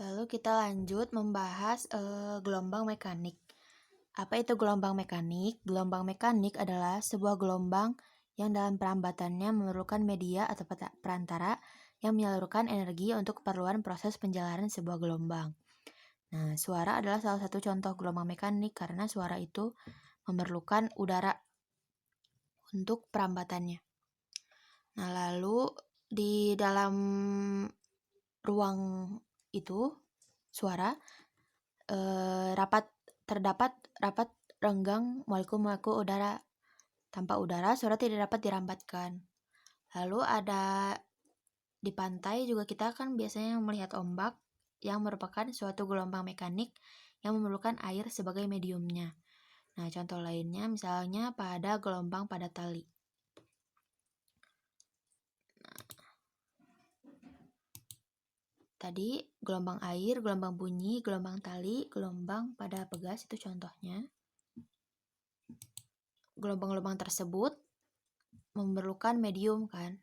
Lalu kita lanjut membahas gelombang mekanik. Apa itu gelombang mekanik? Gelombang mekanik adalah sebuah gelombang yang dalam perambatannya memerlukan media atau perantara yang menyalurkan energi untuk keperluan proses penjalanan sebuah gelombang. Nah, suara adalah salah satu contoh gelombang mekanik karena suara itu memerlukan udara untuk perambatannya. Nah, lalu di dalam ruang itu suara terdapat rapat renggang molekul-molekul udara. Tanpa udara, suara tidak dapat dirambatkan. Lalu ada di pantai juga kita kan biasanya melihat ombak yang merupakan suatu gelombang mekanik yang memerlukan air sebagai mediumnya. Nah, contoh lainnya misalnya pada gelombang pada tali. Tadi gelombang air, gelombang bunyi, gelombang tali, gelombang pada pegas itu contohnya. Gelombang-gelombang tersebut memerlukan medium kan.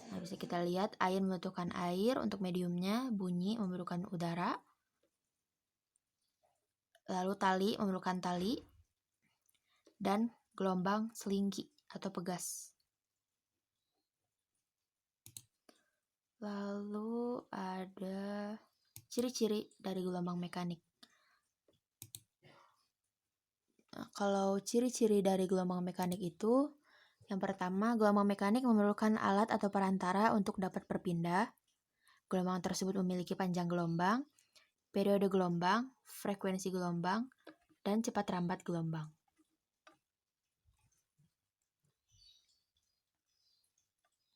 Nah, bisa kita lihat air membutuhkan air untuk mediumnya, bunyi memerlukan udara. Lalu tali memerlukan tali dan gelombang selingki atau pegas. Lalu ada ciri-ciri dari gelombang mekanik. Nah, kalau ciri-ciri dari gelombang mekanik itu, yang pertama, gelombang mekanik memerlukan alat atau perantara untuk dapat berpindah. Gelombang tersebut memiliki panjang gelombang, periode gelombang, frekuensi gelombang, dan cepat rambat gelombang.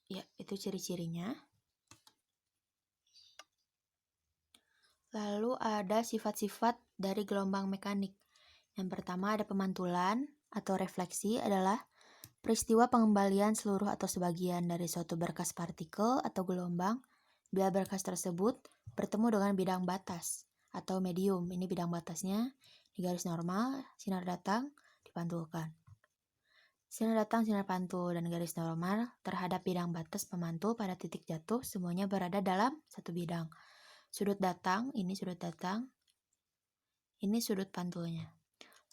Ya, itu ciri-cirinya. Lalu ada sifat-sifat dari gelombang mekanik. Yang pertama ada pemantulan atau refleksi adalah peristiwa pengembalian seluruh atau sebagian dari suatu berkas partikel atau gelombang bila berkas tersebut bertemu dengan bidang batas atau medium. Ini bidang batasnya di garis normal, sinar datang, dipantulkan. Sinar datang, sinar pantul, dan garis normal terhadap bidang batas pemantul pada titik jatuh semuanya berada dalam satu bidang. Sudut datang, ini sudut pantulnya.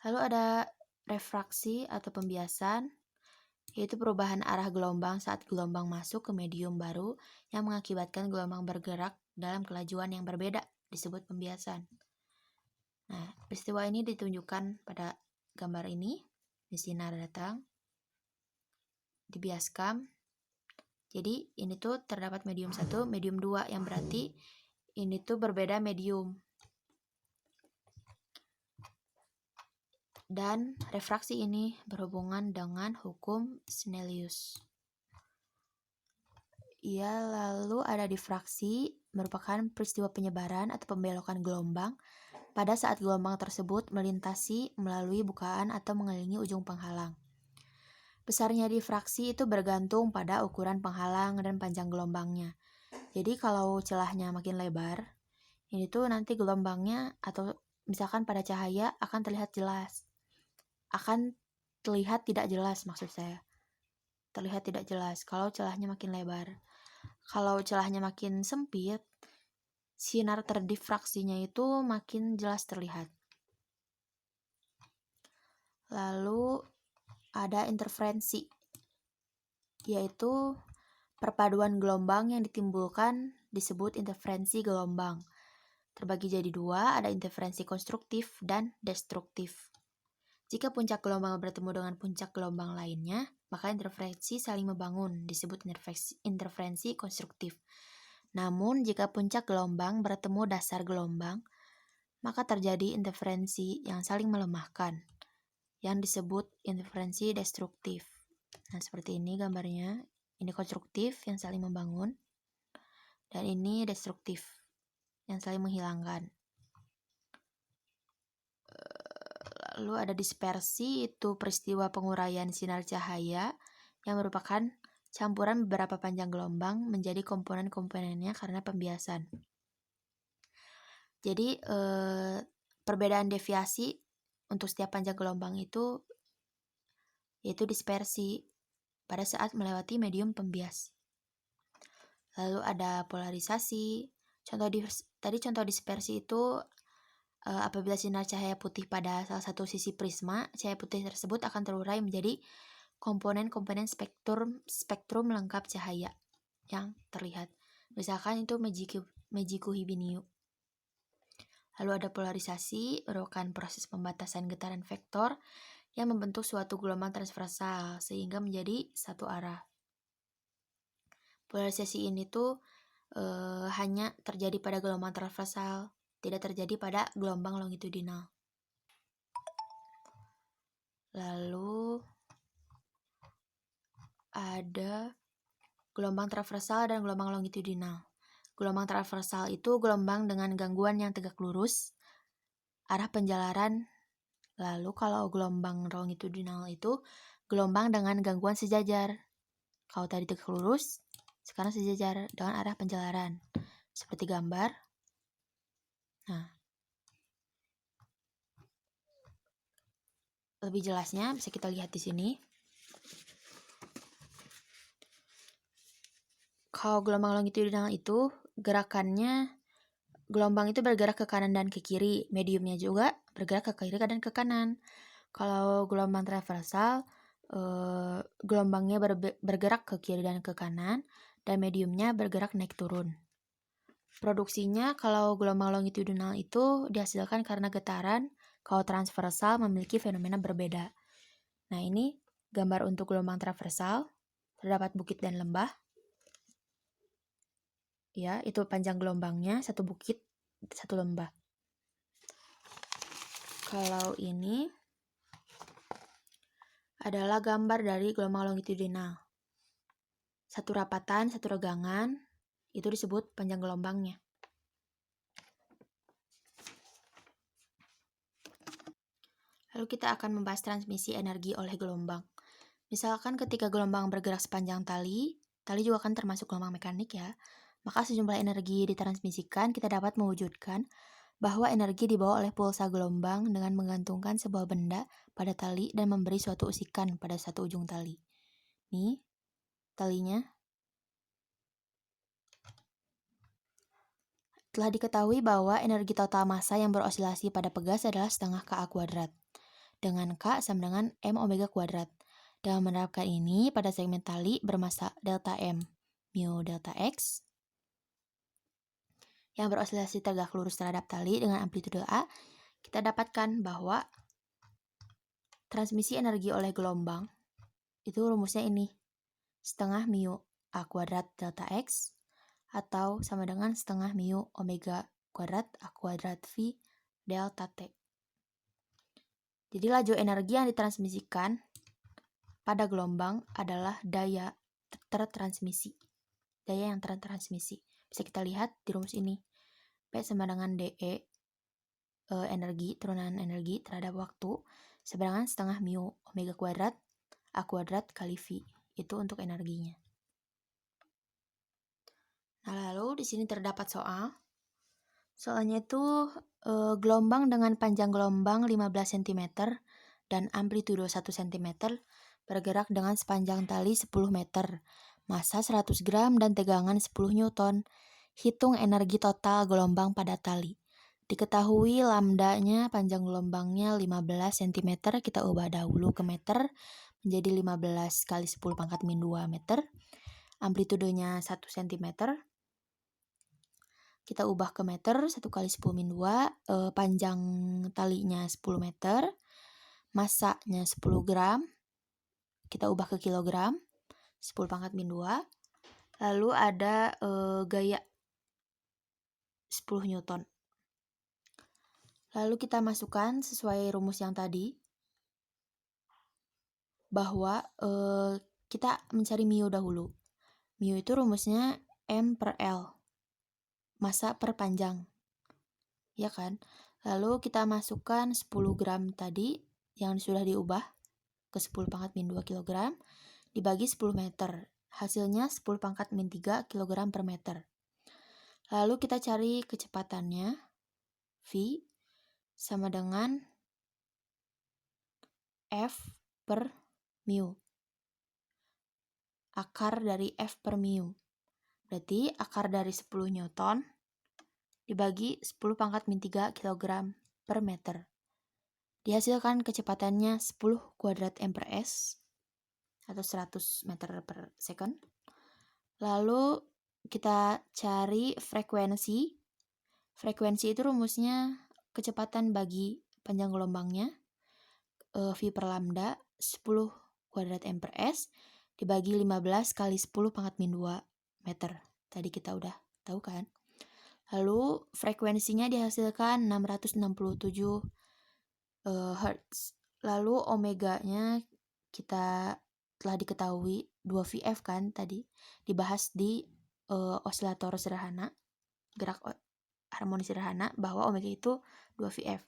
Lalu ada refraksi atau pembiasan, yaitu perubahan arah gelombang saat gelombang masuk ke medium baru yang mengakibatkan gelombang bergerak dalam kelajuan yang berbeda, disebut pembiasan. Nah, peristiwa ini ditunjukkan pada gambar ini, di sinar datang, dibiaskan. Jadi ini tuh terdapat medium 1, medium 2, yang berarti ini tuh berbeda medium. Dan refraksi ini berhubungan dengan hukum Snellius. Ya, lalu ada difraksi, merupakan peristiwa penyebaran atau pembelokan gelombang pada saat gelombang tersebut melintasi melalui bukaan atau mengelilingi ujung penghalang. Besarnya difraksi itu bergantung pada ukuran penghalang dan panjang gelombangnya. Jadi kalau celahnya makin lebar, ini tuh nanti gelombangnya atau misalkan pada cahaya akan terlihat jelas. Akan terlihat tidak jelas maksud saya. Terlihat tidak jelas kalau celahnya makin lebar. Kalau celahnya makin sempit, sinar terdifraksinya itu makin jelas terlihat. Lalu ada interferensi, yaitu perpaduan gelombang yang ditimbulkan disebut interferensi gelombang. Terbagi jadi dua, ada interferensi konstruktif dan destruktif. Jika puncak gelombang bertemu dengan puncak gelombang lainnya, maka interferensi saling membangun, disebut interferensi konstruktif. Namun, jika puncak gelombang bertemu dasar gelombang, maka terjadi interferensi yang saling melemahkan, yang disebut interferensi destruktif. Nah, seperti ini gambarnya. Ini konstruktif yang saling membangun, dan ini destruktif yang saling menghilangkan. Lalu ada dispersi, itu peristiwa penguraian sinar cahaya yang merupakan campuran beberapa panjang gelombang menjadi komponen-komponennya karena pembiasan. Jadi perbedaan deviasi untuk setiap panjang gelombang itu yaitu dispersi pada saat melewati medium pembias. Lalu ada polarisasi. Tadi contoh dispersi itu apabila sinar cahaya putih pada salah satu sisi prisma, cahaya putih tersebut akan terurai menjadi komponen-komponen spektrum lengkap cahaya yang terlihat. Misalkan itu Mejiku Hibiniu. Lalu ada polarisasi, merupakan proses pembatasan getaran vektor yang membentuk suatu gelombang transversal sehingga menjadi satu arah. Polarisasi ini tuh hanya terjadi pada gelombang transversal, tidak terjadi pada gelombang longitudinal. Lalu ada gelombang transversal dan gelombang longitudinal. Gelombang transversal itu gelombang dengan gangguan yang tegak lurus, arah penjalaran. Lalu kalau gelombang longitudinal itu gelombang dengan gangguan sejajar. Kalau tadi tegak lurus, sekarang sejajar dengan arah penjalaran. Seperti gambar. Nah, lebih jelasnya bisa kita lihat di sini. Kalau gelombang longitudinal itu gerakannya, gelombang itu bergerak ke kanan dan ke kiri, mediumnya juga bergerak ke kiri dan ke kanan. Kalau gelombang transversal, gelombangnya bergerak ke kiri dan ke kanan, dan mediumnya bergerak naik turun. Produksinya kalau gelombang longitudinal itu dihasilkan karena getaran, kalau transversal memiliki fenomena berbeda. Nah, ini gambar untuk gelombang transversal, terdapat bukit dan lembah. Ya, itu panjang gelombangnya, satu bukit, satu lembah. Kalau ini adalah gambar dari gelombang longitudinal. Satu rapatan, satu regangan, itu disebut panjang gelombangnya. Lalu kita akan membahas transmisi energi oleh gelombang. Misalkan ketika gelombang bergerak sepanjang tali juga kan termasuk gelombang mekanik ya, maka sejumlah energi ditransmisikan, kita dapat mewujudkan bahwa energi dibawa oleh pulsa gelombang dengan menggantungkan sebuah benda pada tali dan memberi suatu usikan pada satu ujung tali. Nih, talinya. Telah diketahui bahwa energi total massa yang berosilasi pada pegas adalah setengah Ka kuadrat, dengan K sama dengan M omega kuadrat. Dengan menerapkan ini pada segmen tali bermassa delta M mu delta X yang berosilasi tegak lurus terhadap tali dengan amplitude A, kita dapatkan bahwa transmisi energi oleh gelombang itu rumusnya ini, setengah mu A kuadrat delta X atau sama dengan setengah mu omega kuadrat A kuadrat V delta T. Jadi laju energi yang ditransmisikan pada gelombang adalah daya tertransmisi. Daya yang tertransmisi. Bisa kita lihat di rumus ini. P sama dengan DE, energi, turunan energi terhadap waktu, sama dengan setengah mu omega kuadrat A kuadrat kali V. Itu untuk energinya. Nah, lalu di sini terdapat soal. Soalnya itu gelombang dengan panjang gelombang 15 cm dan amplitudo 1 cm bergerak dengan sepanjang tali 10 meter, massa 100 gram dan tegangan 10 Newton. Hitung energi total gelombang pada tali. Diketahui lambdanya panjang gelombangnya 15 cm, kita ubah dahulu ke meter menjadi 15 kali 10 pangkat min 2 meter. Amplitudenya 1 cm. Kita ubah ke meter, 1 kali 10 min 2, panjang talinya 10 meter, massanya 10 gram, kita ubah ke kilogram, 10 pangkat min 2, lalu ada gaya 10 Newton. Lalu kita masukkan sesuai rumus yang tadi, bahwa kita mencari mu dahulu. Mu itu rumusnya M per L, massa per panjang, ya kan? Lalu kita masukkan 10 gram tadi yang sudah diubah ke 10 pangkat min 2 kg dibagi 10 meter. Hasilnya 10 pangkat min 3 kg per meter. Lalu kita cari kecepatannya, V sama dengan F per mu. Akar dari F per mu. Berarti akar dari 10 Newton dibagi 10 pangkat min 3 kg per meter. Dihasilkan kecepatannya 10 kuadrat m per s atau 100 meter per second. Lalu kita cari frekuensi. Frekuensi itu rumusnya kecepatan bagi panjang gelombangnya V per lambda 10 kuadrat m per s dibagi 15 kali 10 pangkat min 2 meter. Tadi kita udah tahu kan? Lalu frekuensinya dihasilkan 667 Hz. Lalu omeganya kita telah diketahui 2VF kan tadi dibahas di osilator sederhana, gerak harmoni sederhana, bahwa omega itu 2VF.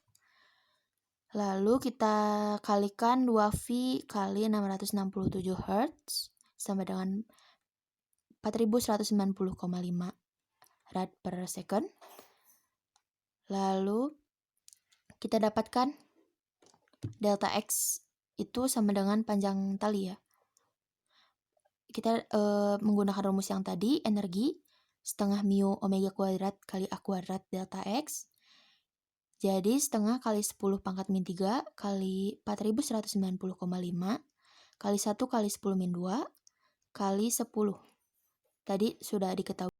Lalu kita kalikan 2V kali 667 Hz sama dengan 4190,5 rad per second. Lalu kita dapatkan delta X itu sama dengan panjang tali ya. Kita menggunakan rumus yang tadi, energi setengah mu omega kuadrat kali A kuadrat delta X. Jadi setengah kali 10 pangkat min 3 kali 4190,5 kali 1 kali 10 min 2 kali 10. Tadi sudah diketahui.